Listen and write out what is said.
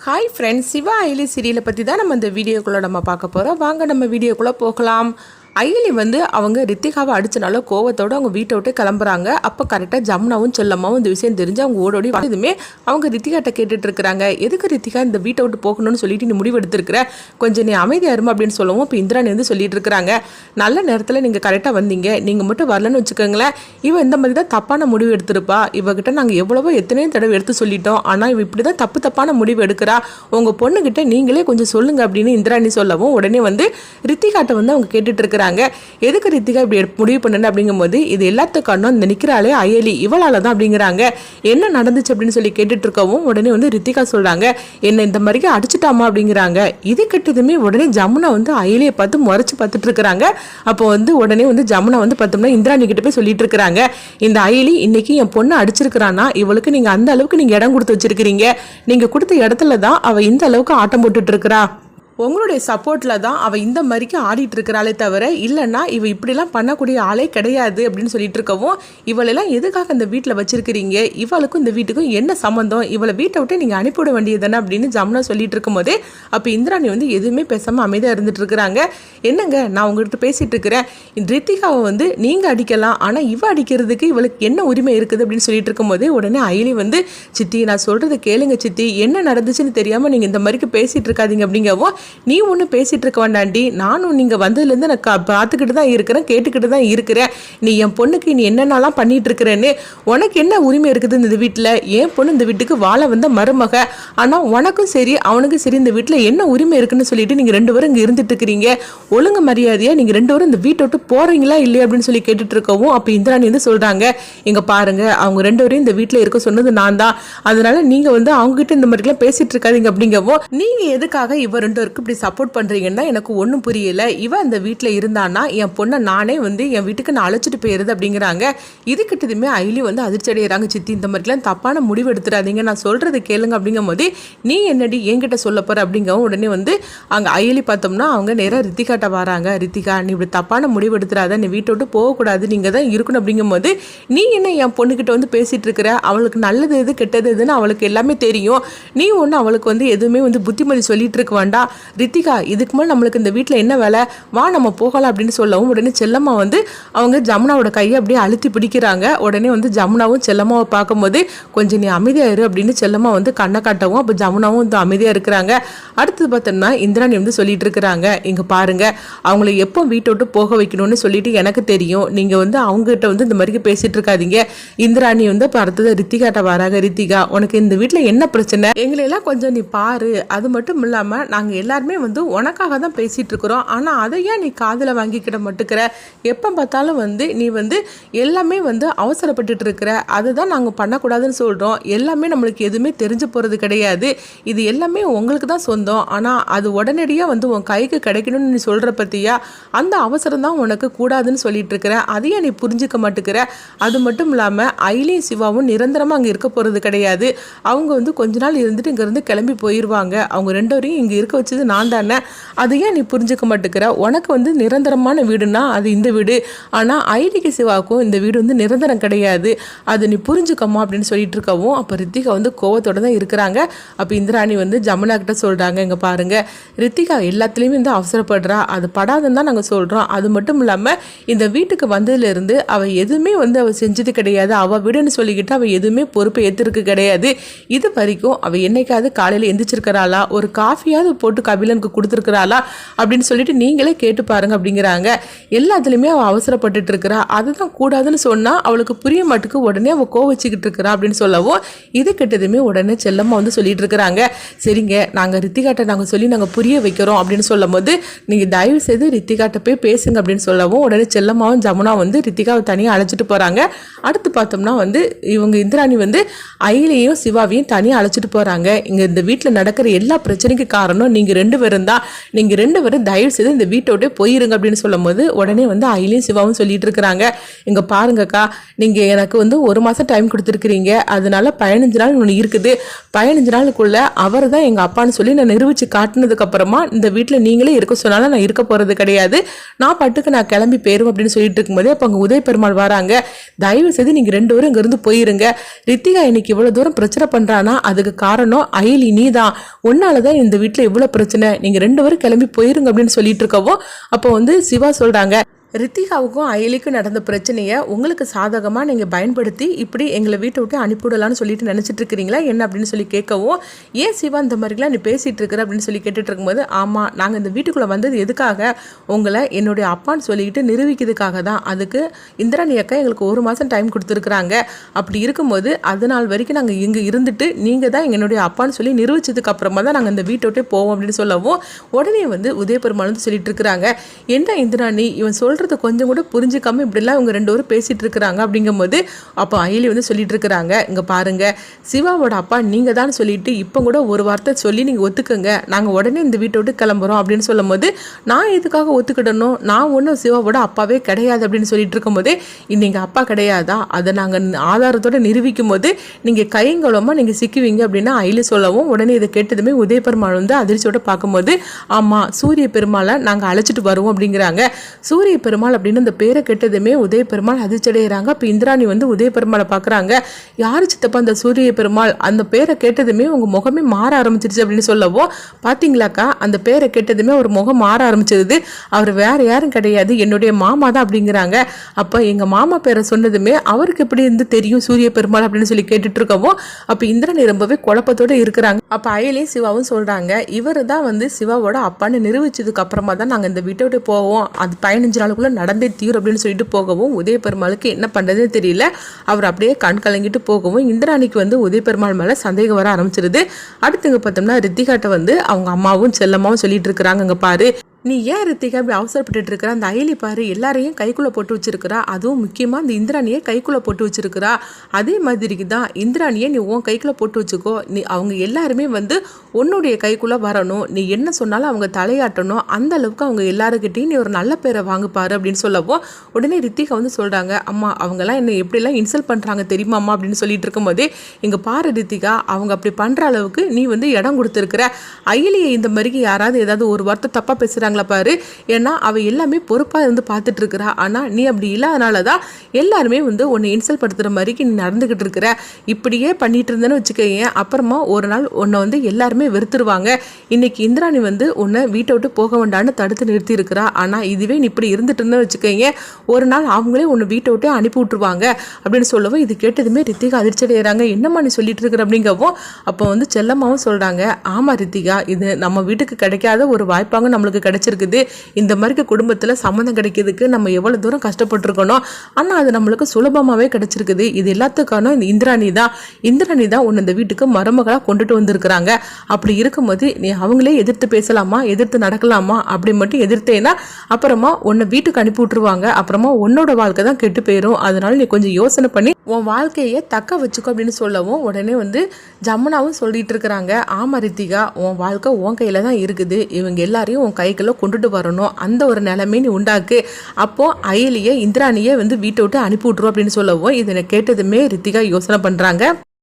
Hi friends, Siva Ayali சீரியலை பற்றி தான் நம்ம இந்த வீடியோக்குள்ளே நம்ம பார்க்க போகிறோம். வாங்க நம்ம வீடியோக்குள்ளே போகலாம். அயலி அவங்க ரித்திகாவை அடித்தனால கோவத்தோடு அவங்க வீட்டை விட்டு கிளம்புறாங்க. அப்போ கரெக்டாக ஜமுனாவும் செல்லம்மாவும் இந்த விஷயம் தெரிஞ்சு அவங்க ஓடோடி வந்ததுமே அவங்க ரித்திகாட்ட கேட்டுட்டு இருக்கிறாங்க. எதுக்கு ரித்திகா இந்த வீட்டை விட்டு போகணும்னு சொல்லிட்டு நீ முடிவு எடுத்துருக்கிற, கொஞ்சம் நீ அமைதியாக இருமா அப்படின்னு சொல்லவும் இப்போ இந்திராணி சொல்லிட்டு இருக்கிறாங்க. நல்ல நேரத்தில் நீங்கள் கரெக்டாக வந்தீங்க, நீங்கள் மட்டும் வரலன்னு வச்சுக்கோங்களேன், இவன் இந்த மாதிரி தான் தப்பான முடிவு எடுத்திருப்பா. இவகிட்ட நாங்கள் எவ்வளவோ எத்தனையோ தடவை எடுத்து சொல்லிட்டோம், ஆனால் இவ இப்படி தான் தப்பான முடிவு எடுக்கிறா. உங்கள் பொண்ணுகிட்ட நீங்களே கொஞ்சம் சொல்லுங்க அப்படின்னு இந்திராணி சொல்லவும் உடனே ரித்திகாட்ட அவங்க கேட்டுட்டு இருக்கிறாங்க. எதுக்கு ரித்திகா இப்படி முடிவு பண்ணு அப்படிங்கும்போது இது எல்லாத்துக்கான இந்த நிக்கிறாளே அயலி இவளால தான் அப்படிங்கிறாங்க. என்ன நடந்துச்சு அப்படின்னு சொல்லி கேட்டுட்டு இருக்கவும் உடனே ரித்திகா சொல்றாங்க, என்ன இந்த மாதிரி அடிச்சுட்டாமா அப்படிங்கிறாங்க. இது கிட்டதுமே உடனே ஜமுனா அயலியை பார்த்து முறைச்சு பார்த்துட்டு இருக்கிறாங்க. அப்போ உடனே ஜமுனா பார்த்தோம்னா இந்திராணி கிட்ட போய் சொல்லிட்டு இருக்கிறாங்க, இந்த அயலி இன்னைக்கு என் பொண்ணு அடிச்சிருக்கிறானா, இவளுக்கு நீங்க அந்த அளவுக்கு நீங்க இடம் கொடுத்து வச்சிருக்கிறீங்க, நீங்க கொடுத்த இடத்துல தான் அவ இந்த அளவுக்கு ஆட்டம் போட்டுட்டு இருக்கிறா. உங்களுடைய சப்போர்ட்டில் தான் அவள் இந்த மாதிரிக்கு ஆடிட்டு இருக்கிறாளே தவிர இல்லைன்னா இவள் இப்படிலாம் பண்ணக்கூடிய ஆளே கிடையாது அப்படின்னு சொல்லிட்டு இருக்கவும், இவளெல்லாம் எதுக்காக இந்த வீட்டில் வச்சிருக்கிறீங்க, இவளுக்கும் இந்த வீட்டுக்கும் என்ன சம்மந்தம், இவளை வீட்டை விட்டு நீங்கள் அனுப்பிவிட வேண்டியது தானே அப்படின்னு ஜமுனா சொல்லிட்டு இருக்கும் போதே அப்போ இந்திராணி எதுவுமே பேசாமல் அமைதியாக இருந்துட்டு இருக்கிறாங்க. என்னங்க நான் உங்கள்கிட்ட பேசிட்டு இருக்கிறேன், ரித்திகாவை நீங்கள் அடிக்கலாம், ஆனால் இவ அடிக்கிறதுக்கு இவளுக்கு என்ன உரிமை இருக்குது அப்படின்னு சொல்லிட்டு இருக்கும் போதே உடனே அயலி சித்தி நான் சொல்கிறது கேளுங்க சித்தி, என்ன நடந்துச்சுன்னு தெரியாமல் நீங்கள் இந்த மாதிரிக்கு பேசிகிட்டு இருக்காதீங்க அப்படிங்கவும், நீ ஒன்றும் பேசிகிட்டு இருக்க வேண்டாண்டி, நானும் நீங்கள் வந்ததுலேருந்து நான் பார்த்துக்கிட்டு தான் இருக்கிறேன், கேட்டுக்கிட்டு தான் இருக்கிறேன், நீ என் பொண்ணுக்கு நீ என்னென்னலாம் பண்ணிட்டு இருக்கிறேன்னு உனக்கு என்ன உரிமை இருக்குது இந்த வீட்டில், என் பொண்ணு இந்த வீட்டுக்கு வாழ வந்த மருமக, ஆனால் உனக்கும் சரி அவனுக்கும் சரி இந்த வீட்டில் என்ன உரிமை இருக்குன்னு சொல்லிட்டு நீங்கள் ரெண்டு பேரும் இங்கே இருந்துட்டு இருக்கிறீங்க, ஒழுங்கு மரியாதையாக நீங்கள் ரெண்டு பேரும் இந்த வீட்டை விட்டு போகிறீங்களா இல்லையா அப்படின்னு சொல்லி கேட்டுட்டு இருக்கவும் அப்போ இந்திராணி சொல்கிறாங்க, இங்கே பாருங்க அவங்க ரெண்டு பேரும் இந்த வீட்டில் இருக்க சொன்னது நான் தான், அதனால நீங்கள் அவங்ககிட்ட இந்த மாதிரிலாம் பேசிட்டு இருக்காதீங்க அப்படிங்கவும், நீங்கள் எதுக்காக இவ ரெண்டு இப்படி சப்போர்ட் பண்றீங்கன்னா எனக்கு ஒன்றும் புரியல, இவன் அந்த வீட்டில் இருந்தானா என் பொண்ணை நானே என் வீட்டுக்கு நான் அழைச்சிட்டு போயிருது அப்படிங்கிறாங்க. இதுக்கிட்டதுமே அயலி அதிர்ச்சி அடைகிறாங்க, சித்தி இந்த மாதிரிலாம் தப்பான முடிவு எடுத்துடாதீங்க, நான் சொல்றது கேளுங்க அப்படிங்கும் போது நீ என்னடி என்கிட்ட சொல்ல போற அப்படிங்கவும் உடனே அங்கே அயலி பார்த்தோம்னா அவங்க நேராக ரித்திகாட்ட வராங்க. ரித்திகா நீ இப்படி தப்பான முடிவு எடுத்துடாத, நீ வீட்டை விட்டு போகக்கூடாது, நீங்க தான் இருக்கணும் அப்படிங்கும் போது நீ என்ன என் பொண்ணுகிட்ட பேசிட்டு இருக்கிற, அவளுக்கு நல்லது எது கெட்டது எதுன்னு அவளுக்கு எல்லாமே தெரியும், நீ ஒன்று அவளுக்கு எதுவுமே புத்திமதி சொல்லிட்டு இருக்க வேண்டாம், ரித்திகா இதுக்கு மேலே நம்மளுக்கு இந்த வீட்டில் என்ன வேலை, வா நம்ம போகலாம் அப்படின்னு சொல்லவும் உடனே செல்லம்மா அவங்க ஜமுனாவோட கையை அப்படியே அழுத்தி பிடிக்கிறாங்க. உடனே ஜமுனாவும் செல்லம்மாவை பார்க்கும்போது கொஞ்சம் நீ அமைதியாக இரு அப்படின்னு செல்லம்மா கண்ணை காட்டவும் அப்போ ஜமுனாவும் அமைதியாக இருக்கிறாங்க. அடுத்தது பார்த்தோம்னா இந்திராணி சொல்லிட்டு இருக்கிறாங்க, இங்கே பாருங்க அவங்கள எப்போ வீட்டை விட்டு போக வைக்கணும்னு சொல்லிட்டு எனக்கு தெரியும், நீங்கள் அவங்ககிட்ட இந்த மாதிரி பேசிட்டு இருக்காதீங்க. இந்திராணி இப்போ அடுத்தது ரித்திகாட்ட வராங்க, ரித்திகா உனக்கு இந்த வீட்டில் என்ன பிரச்சனை, எங்களையெல்லாம் கொஞ்சம் நீ பாரு, அது மட்டும் இல்லாமல் நாங்கள் எல்லாருமே உனக்காக தான் பேசிட்டு இருக்கிறோம், ஆனால் அதையா நீ காதில் வாங்கிக்கிட மாட்டுக்கிற, எப்போ பார்த்தாலும் நீ எல்லாமே அவசரப்பட்டுட்டு இருக்கிற, அதுதான் நாங்கள் பண்ணக்கூடாதுன்னு சொல்கிறோம், எல்லாமே நம்மளுக்கு எதுவுமே தெரிஞ்சு போகிறது கிடையாது, இது எல்லாமே உங்களுக்கு தான் சொந்தம், ஆனால் அது உடனடியாக உன் கைக்கு கிடைக்கணும்னு நீ சொல்கிற பற்றியா, அந்த அவசரம் தான் உனக்கு கூடாதுன்னு சொல்லிட்டு இருக்கிற, அதையா நீ புரிஞ்சுக்க மாட்டுக்கிற, அது மட்டும் இல்லாமல் அயலியும் சிவாவும் நிரந்தரமாக அங்கே இருக்க போகிறது கிடையாது, அவங்க கொஞ்ச நாள் இருந்துட்டு இங்கேருந்து கிளம்பி போயிடுவாங்க, அவங்க ரெண்டு வரையும் இங்கே இருக்க வச்சது நான் தானே, அது ஏன் நீ புரிஞ்சுக்க மாட்டேங்கிற, உனக்கு நிரந்தரமான வீடுனா அது இந்த வீடு, ஆனால் ஐடிக்கு சிவாவுக்கும் இந்த வீடு நிரந்தரம் கிடையாது, அது நீ புரிஞ்சுக்கமா அப்படின்னு சொல்லிட்டு இருக்கவும் அப்போ ரித்திகா கோவத்தோட தான் இருக்கிறாங்க. அப்போ இந்திராணி ஜமுனா கிட்ட சொல்கிறாங்க, இங்கே பாருங்க ரித்திகா எல்லாத்துலேயுமே அவசரப்படுறா, அது படாதுன்னு தான் நாங்கள் சொல்கிறோம், அது மட்டும் இல்லாமல் இந்த வீட்டுக்கு வந்ததுலேருந்து அவள் எதுவுமே அவள் செஞ்சது கிடையாது, அவள் வீடுன்னு சொல்லிக்கிட்டு அவள் எதுவுமே பொறுப்பை ஏற்றுருக்கு கிடையாது, இது வரைக்கும் அவள் என்னைக்காவது காலையில் எந்திரிச்சிருக்கிறாளா, ஒரு காஃபியாவது போட்டு கபிலனுக்கு கொடுத்துருக்கிறாளா அப்படின்னு சொல்லிட்டு நீங்களே கேட்டு பாருங்க அப்படிங்கிறாங்க. எல்லாத்துலேயுமே அவள் அவசரப்பட்டுட்டு இருக்கிறா, அதுதான் கூடாதுன்னு சொன்னால் அவளுக்கு புரிய மாட்டுக்கு உடனே அவள் கோவச்சிக்கிட்டு இருக்கிறா அப்படின்னு சொல்லவும் இது கிட்டதுமே உடனே செல்லம்மா சொல்லிட்டு இருக்கிறாங்க, சரிங்க நாங்கள் ரித்திகாட்ட நாங்கள் சொல்லி நாங்கள் புரிய வைக்கிறோம் அப்படின்னு சொல்லும் போது நீங்கள் தயவு செய்து ரித்திகாட்ட போய் பேசுங்க அப்படின்னு சொல்லவும் உடனே செல்லம்மாவும் ஜமுனா ரித்திகாவை தனியாக அழைச்சிட்டு போகிறாங்க. அடுத்து பார்த்தோம்னா இவங்க இந்திராணி அயலியையும் சிவாவையும் தனியாக அழைச்சிட்டு போகிறாங்க. இங்கே இந்த வீட்டில் நடக்கிற எல்லா பிரச்சனைக்கு காரணம் நீங்கள் 2 பேரும் தான், நீங்கள் 2 பேரும் தயவு செய்து இந்த வீட்டை விட்டே போயிருங்க அப்படின்னு சொல்லும்போது உடனே வந்து அயிலியும் சிவாவும் சொல்லிட்டு இருக்கிறாங்க, இங்கே பாருங்கக்கா, நீங்கள் எனக்கு வந்து 1 மாதம் டைம் கொடுத்துருக்கிறீங்க, அதனால 15 நாள் ஒன்று இருக்குது. 15 நாளுக்குள்ள அவர் தான் எங்கள் அப்பான்னு சொல்லி நான் நிரூபித்து காட்டினதுக்கு அப்புறமா இந்த வீட்டில் நீங்களே இருக்க சொன்னாலும் நான் இருக்க போகிறது கிடையாது, நான் பாட்டுக்கு நான் கிளம்பி போயிரும் அப்படின்னு சொல்லிட்டு இருக்கும்போது அப்போ அங்கே உதய பெருமாள் வராங்க. தயவு செய்து நீங்கள் 2 பேரும் இங்கேருந்து போயிருங்க. ரித்திகா இன்னைக்கு இவ்வளோ தூரம் பிரச்சனை பண்ணுறான்னா அதுக்கு காரணம் அயிலி நீ தான், உன்னால தான் இந்த வீட்டில் இவ்வளோ பிரச்சனை, நீங்கள் 2 பேரும் கிளம்பி போயிருங்க அப்படின்னு சொல்லிட்டு இருக்கவும் அப்போ வந்து சிவா சொல்கிறாங்க, ரித்திகாவுக்கும் அயலிக்கும் நடந்த பிரச்சனையை உங்களுக்கு சாதகமாக நீங்கள் பயன்படுத்தி இப்படி எங்களை வீட்டை விட்டு அனுப்பிவிடலான்னு சொல்லிட்டு நினச்சிட்டு இருக்கிறீங்களா என்ன அப்படின்னு சொல்லி கேட்கவும், ஏன் சிவா இந்த மாதிரிலாம் நீ பேசிகிட்டு இருக்கிற அப்படின்னு சொல்லி கேட்டுட்டு இருக்கும்போது, ஆமாம் நாங்கள் இந்த வீட்டுக்குள்ளே வந்தது எதுக்காக, உங்களை என்னுடைய அப்பான்னு சொல்லிக்கிட்டு நிரூபிக்கிறதுக்காக தான். அதுக்கு இந்திராணி அக்கா எங்களுக்கு 1 மாதம் டைம் கொடுத்துருக்குறாங்க. அப்படி இருக்கும்போது அது நாள் வரைக்கும் நாங்கள் இங்கே இருந்துட்டு நீங்கள் தான் என்னுடைய அப்பான்னு சொல்லி நிரூபிச்சதுக்கு அப்புறமா தான் நாங்கள் இந்த வீட்டை விட்டே போவோம் அப்படின்னு சொல்லவும் உடனே வந்து உதய பெருமாள் வந்து சொல்லிட்டு இருக்கிறாங்க, என்ன இந்திராணி இவன் சொல்கிற கொஞ்சம் கூட புரிஞ்சுக்காம இப்படிலாம் இவங்க 2 பேரும் பேசிட்டு இருக்கிறாங்க அப்படிங்கும்போது அப்போ அயலி வந்து சொல்லிட்டு இருக்கிறாங்க, இங்க பாருங்க சிவாவோட அப்பா நீங்க தான் சொல்லிட்டு இப்போ கூட ஒரு வார்த்தை சொல்லி நீங்க ஒத்துக்குங்க, நாங்க உடனே இந்த வீட்டை விட்டு கிளம்புறோம் அப்படின்னு சொல்லும் போது, நான் எதுக்காக ஒத்துக்கிடணும், நான் ஒன்றும் சிவாவோட அப்பாவே கிடையாது அப்படின்னு சொல்லிட்டு இருக்கும் போதே, நீங்க அப்பா கிடையாதா, அதை நாங்கள் ஆதாரத்தோட நிரூபிக்கும் போது நீங்க கைங்கலமா நீங்க சிக்குவீங்க அப்படின்னு அயலி சொல்லவும் உடனே இதை கேட்டதுமே உதய பெருமாள் வந்து அதிர்ச்சியோட பார்க்கும்போது, ஆமா சூரிய பெருமாளை நாங்கள் அழைச்சிட்டு வருவோம் அப்படிங்கிறாங்க. சூரிய பெருமாள் அப்படின்னு அந்த பேரை கேட்டதுமே உதய பெருமாள் அதிர்ச்சியடைகிறாங்க. இப்போ இந்திராணி வந்து உதய பெருமாளை பார்க்குறாங்க, யாரு சித்தப்பா அந்த சூரிய பெருமாள், அந்த பேரை கேட்டதுமே உங்க முகமே மாற ஆரம்பிச்சிருச்சு அப்படின்னு சொல்லவோ, பாத்தீங்களாக்கா அந்த பேரை கேட்டதுமே ஒரு முகம் மாற ஆரம்பிச்சிருது, அவர் வேற யாரும் கிடையாது என்னுடைய மாமா தான் அப்படிங்கிறாங்க. அப்போ எங்க மாமா பேரை சொன்னதுமே அவருக்கு எப்படி இருந்து தெரியும் சூரிய பெருமாள் அப்படின்னு சொல்லி கேட்டுட்டு இருக்கவும் அப்போ இந்திராணி ரொம்பவே குழப்பத்தோட இருக்கிறாங்க. அப்போ அயலியும் சிவாவும் சொல்றாங்க, இவர் தான் வந்து சிவாவோட அப்பான்னு நிரூபிச்சதுக்கு அப்புறமா தான் நாங்கள் இந்த வீட்டை விட்டு போவோம், அது 15 நாளுக்குள்ள நடந்தே தீரும் அப்படின்னு சொல்லிட்டு போகவும் உதய பெருமாளுக்கு என்ன பண்றதுன்னு தெரியல. அவர் அப்படியே கண் கலங்கிட்டு போகவும் இந்திராணிக்கு வந்து உதய பெருமாள் மேல சந்தேகம் வர ஆரம்பிச்சிருது. அடுத்துங்க பார்த்தோம்னா ரித்திகாட்ட வந்து அவங்க அம்மாவும் செல்லம்மாவும் சொல்லிட்டு இருக்கிறாங்க, அங்க பாரு நீ ஏன் ரித்திகா இப்படி அவசரப்பட்டு இருக்கிற, அந்த அயலி பாரு எல்லாரையும் கைக்குள்ளே போட்டு வச்சிருக்கிறா, அதுவும் முக்கியமாக அந்த இந்திராணியை கைக்குள்ளே போட்டு வச்சிருக்கிறா, அதே மாதிரிக்கு தான் இந்திராணியை நீ உன் கைக்குள்ளே போட்டு வச்சுக்கோ, நீ அவங்க எல்லாருமே வந்து உன்னுடைய கைக்குள்ளே வரணும், நீ என்ன சொன்னாலும் அவங்க தலையாட்டணும், அந்த அளவுக்கு அவங்க எல்லாருக்கிட்டையும் நீ ஒரு நல்ல பேரை வாங்குப்பாரு அப்படின்னு சொல்லவோ உடனே ரித்திகா வந்து சொல்கிறாங்க, அம்மா அவங்கெல்லாம் என்னை எப்படிலாம் இன்சல்ட் பண்ணுறாங்க தெரியுமாம்மா அப்படின்னு சொல்லிட்டு இருக்கும்போதே, இங்கே பாரு ரித்திகா அவங்க அப்படி பண்ணுற அளவுக்கு நீ வந்து இடம் கொடுத்துருக்குற, அயலியை இந்த மாதிரிக்கு யாராவது ஏதாவது ஒரு வார்த்தை தப்பாக பேசுகிறாங்க பாரு, ஏன்னா அவ எல்லாமே பொறுப்பா இருந்து பார்த்துட்டு இருக்கிறா, ஆனா நீ அப்படி இல்லாதனாலதான் எல்லாருமே வந்து உன்னை இன்சல்ட் படுத்துற மாதிரி நீ நடந்துகிட்டு இருக்கிற, இப்படியே பண்ணிட்டு இருந்தேன்னு வச்சுக்கேன், அப்புறமா ஒரு நாள் உன்னை வந்து எல்லாருமே வெறுத்துருவாங்க. இன்னைக்கு இந்திராணி வந்து உன்னை வீட்டை விட்டு போக வேண்டான்னு தடுத்து நிறுத்தி இருக்கிறா, ஆனா இதுவே நீ இப்படி இருந்துட்டு இருந்தேன்னு வச்சுக்கேங்க, ஒரு நாள் அவங்களே உன்னை வீட்டை விட்டு அனுப்பி விட்டுருவாங்க அப்படின்னு சொல்லவும் இது கேட்டதுமே ரித்திகா அதிர்ச்சி அடைகிறாங்க, என்னம்மா நீ சொல்லிட்டு இருக்கிற அப்படிங்கவும் அப்போ வந்து செல்லம்மாவும் சொல்றாங்க, ஆமா ரித்திகா இது நம்ம வீட்டுக்கு கிடைக்காத ஒரு வாய்ப்பாங்க நம்மளுக்கு கிடைச்சிருக்குது, இந்த மாதிரி குடும்பத்தில் சம்மந்தம் கிடைக்கிறதுக்கு நம்ம எவ்வளவு தூரம் கஷ்டப்பட்டிருக்கணும், ஆனால் அது நம்மளுக்கு சுலபமாகவே கிடைச்சிருக்குது, இது எல்லாத்துக்கான இந்த இந்திராணி தான் உன்னை இந்த வீட்டுக்கு மருமகளாக கொண்டுட்டு வந்திருக்கிறாங்க, அப்படி இருக்கும்போது நீ அவங்களே எதிர்த்து பேசலாமா எதிர்த்து நடக்கலாமா அப்படி மட்டும் எதிர்த்தேன்னா அப்புறமா உன்னை வீட்டுக்கு அனுப்பி விட்டுருவாங்க, அப்புறமா உன்னோட வாழ்க்கை தான் கெட்டு போயிடும், அதனால நீ கொஞ்சம் யோசனை பண்ணி உன் வாழ்க்கையை தக்க வச்சுக்கோ அப்படின்னு சொல்லவும் உடனே வந்து ஜமுனாவும் சொல்லிட்டு இருக்கிறாங்க, ஆமா ரித்திகா உன் வாழ்க்கை உன் கையில தான் இருக்குது, இவங்க எல்லாரையும் உன் கைக்குள்ள கொண்டுட்டு வரணும், அந்த ஒரு நிலைமை நீ உண்டாக்கு, அப்போ அயலியை இந்திராணியை வந்து வீட்டை விட்டு அனுப்பி விட்டுரும் அப்படின்னு சொல்லவும் இதனை கேட்டதுமே ரித்திகா யோசனை பண்றாங்க.